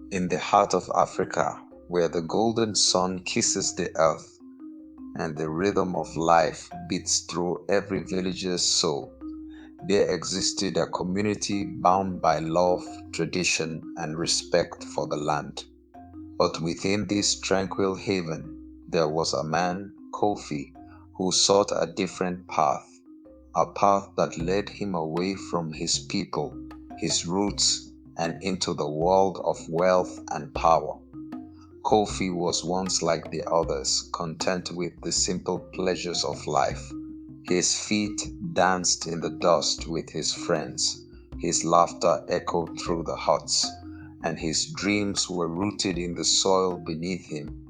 In the heart of Africa, where the golden sun kisses the earth and the rhythm of life beats through every villager's soul, there existed a community bound by love, tradition, and respect for the land. But within this tranquil haven, there was a man, Kofi, who sought a different path, a path that led him away from his people, his roots, and into the world of wealth and power. Kofi was once like the others, content with the simple pleasures of life. His feet danced in the dust with his friends, his laughter echoed through the huts, and his dreams were rooted in the soil beneath him.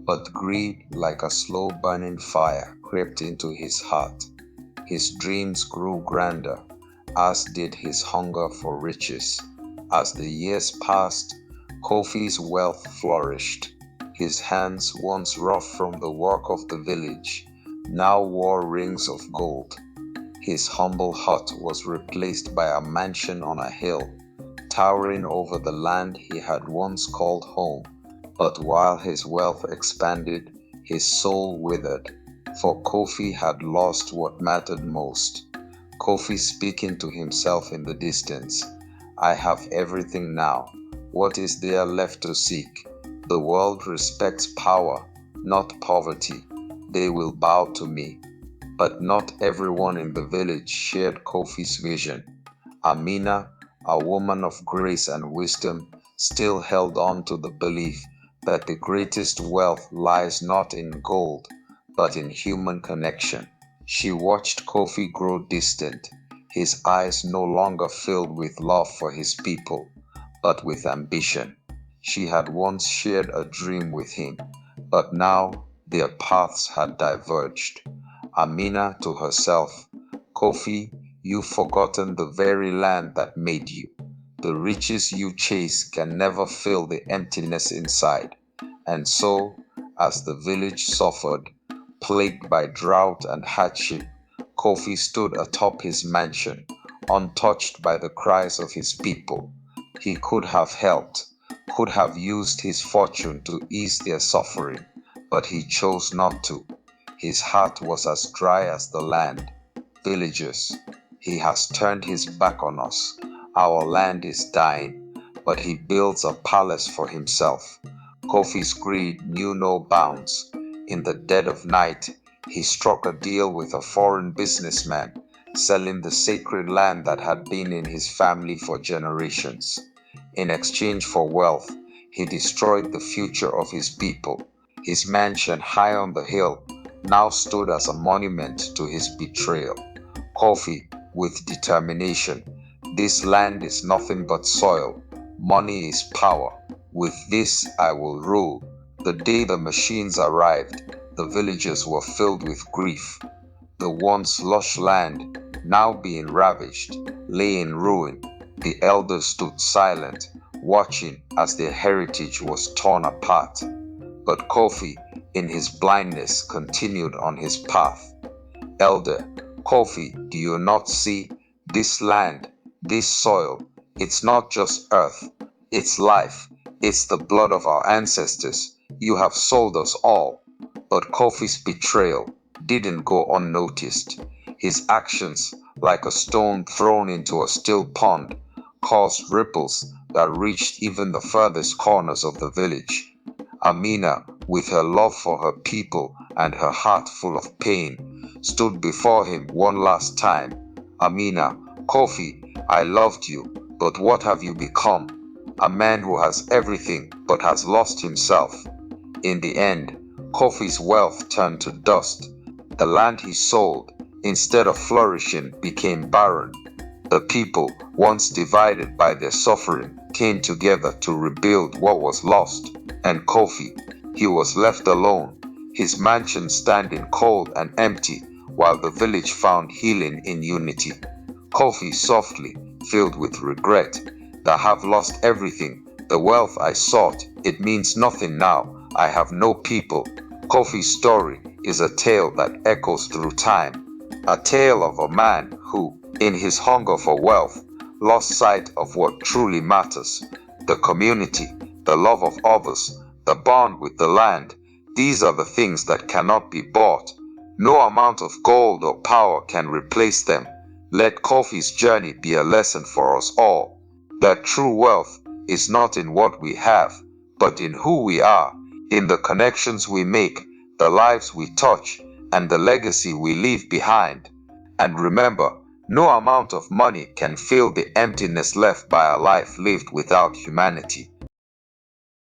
But greed, like a slow burning fire, crept into his heart. His dreams grew grander, as did his hunger for riches. As the years passed, Kofi's wealth flourished. His hands, once rough from the work of the village, now wore rings of gold. His humble hut was replaced by a mansion on a hill, towering over the land he had once called home. But while his wealth expanded, his soul withered, for Kofi had lost what mattered most. Kofi speaking to himself in the distance, I have everything now. What is there left to seek? The world respects power, not poverty. They will bow to me. But not everyone in the village shared Kofi's vision. Amina, a woman of grace and wisdom, still held on to the belief that the greatest wealth lies not in gold, but in human connection. She watched Kofi grow distant, his eyes no longer filled with love for his people, but with ambition. She had once shared a dream with him, but now their paths had diverged. Amina to herself, Kofi, you've forgotten the very land that made you. The riches you chase can never fill the emptiness inside. And so, as the village suffered, plagued by drought and hardship, Kofi stood atop his mansion, untouched by the cries of his people. He could have helped, could have used his fortune to ease their suffering, but he chose not to. His heart was as dry as the land. Villagers, he has turned his back on us. Our land is dying, but he builds a palace for himself. Kofi's greed knew no bounds. In the dead of night, he struck a deal with a foreign businessman, selling the sacred land that had been in his family for generations. In exchange for wealth, he destroyed the future of his people. His mansion high on the hill now stood as a monument to his betrayal. Kofi, with determination, this land is nothing but soil. Money is power. With this I will rule. The day the machines arrived, the villagers were filled with grief. The once lush land, now being ravaged, lay in ruin. The elders stood silent, watching as their heritage was torn apart. But Kofi, in his blindness, continued on his path. Elder, Kofi, do you not see this land, this soil? It's not just earth, it's life, it's the blood of our ancestors. You have sold us all. But Kofi's betrayal didn't go unnoticed. His actions, like a stone thrown into a still pond, caused ripples that reached even the furthest corners of the village. Amina, with her love for her people and her heart full of pain, stood before him one last time. Amina, Kofi, I loved you, but what have you become? A man who has everything but has lost himself. In the end, Kofi's wealth turned to dust. The land he sold, instead of flourishing, became barren. The people, once divided by their suffering, came together to rebuild what was lost. And Kofi, he was left alone, his mansion standing cold and empty, while the village found healing in unity. Kofi softly, filled with regret, I have lost everything. The wealth I sought, it means nothing now. I have no people. Kofi's story is a tale that echoes through time. A tale of a man who, in his hunger for wealth, lost sight of what truly matters: the community, the love of others, the bond with the land. These are the things that cannot be bought. No amount of gold or power can replace them. Let Kofi's journey be a lesson for us all, that true wealth is not in what we have, but in who we are, in the connections we make, the lives we touch, and the legacy we leave behind. And remember, no amount of money can fill the emptiness left by a life lived without humanity.